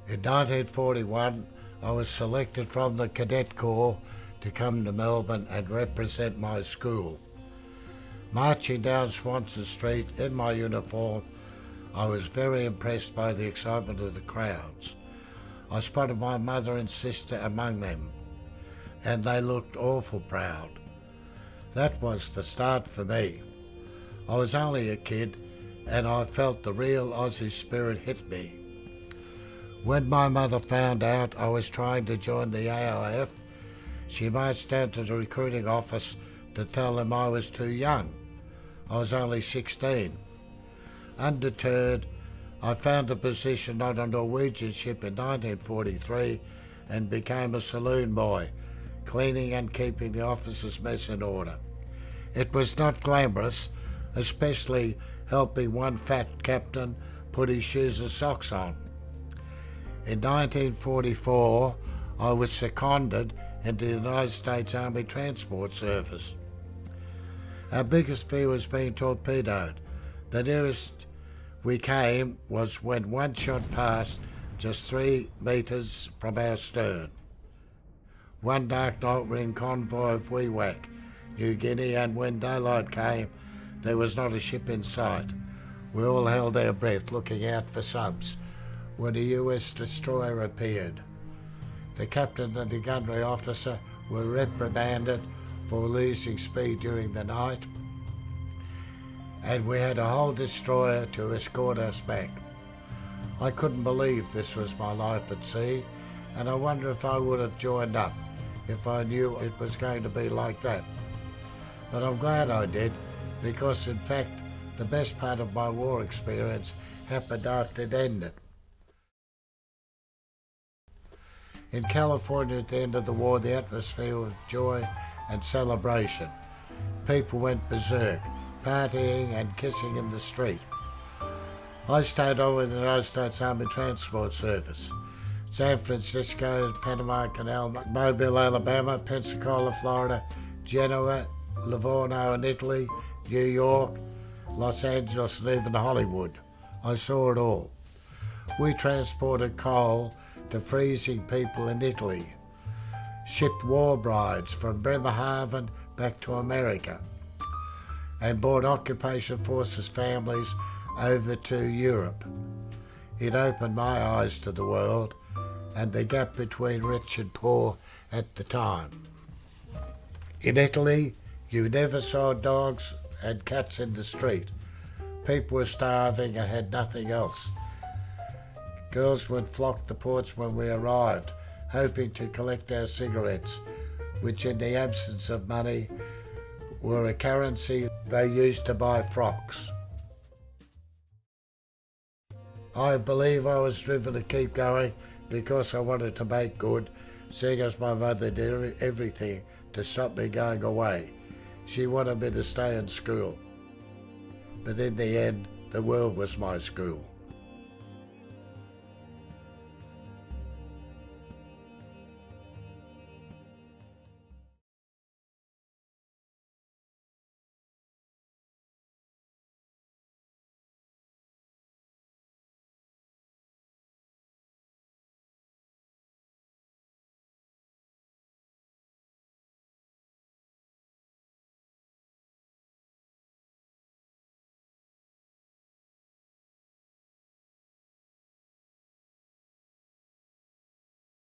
In 1941, I was selected from the Cadet Corps to come to Melbourne and represent my school. Marching down Swanston Street in my uniform, I was very impressed by the excitement of the crowds. I spotted my mother and sister among them, and they looked awful proud. That was the start for me. I was only a kid, and I felt the real Aussie spirit hit me. When my mother found out I was trying to join the AIF, she marched down to the recruiting office to tell them I was too young. I was only 16. Undeterred, I found a position on a Norwegian ship in 1943 and became a saloon boy, cleaning and keeping the officers' mess in order. It was not glamorous, especially helping one fat captain put his shoes and socks on. In 1944, I was seconded into the United States Army Transport Service. Our biggest fear was being torpedoed. The nearest we came was when one shot passed just 3 metres from our stern. One dark night we were in convoy of Wewak, New Guinea, and when daylight came, there was not a ship in sight. We all held our breath looking out for subs when a US destroyer appeared. The captain and the gunnery officer were reprimanded for losing speed during the night, and we had a whole destroyer to escort us back. I couldn't believe this was my life at sea, and I wonder if I would have joined up if I knew it was going to be like that. But I'm glad I did, because in fact the best part of my war experience happened after it ended. In California at the end of the war, the atmosphere was joy and celebration. People went berserk, partying and kissing in the street. I stayed on with the United States Army Transport Service. San Francisco, Panama Canal, Mobile, Alabama, Pensacola, Florida, Genoa, Livorno in Italy, New York, Los Angeles, and even Hollywood. I saw it all. We transported coal to freezing people in Italy, shipped war brides from Bremerhaven back to America, and brought occupation forces families over to Europe. It opened my eyes to the world and the gap between rich and poor at the time. In Italy, you never saw dogs and cats in the street. People were starving and had nothing else. Girls would flock the ports when we arrived, hoping to collect our cigarettes, which in the absence of money were a currency they used to buy frocks. I believe I was driven to keep going because I wanted to make good, seeing as my mother did everything to stop me going away. She wanted me to stay in school. But in the end, the world was my school.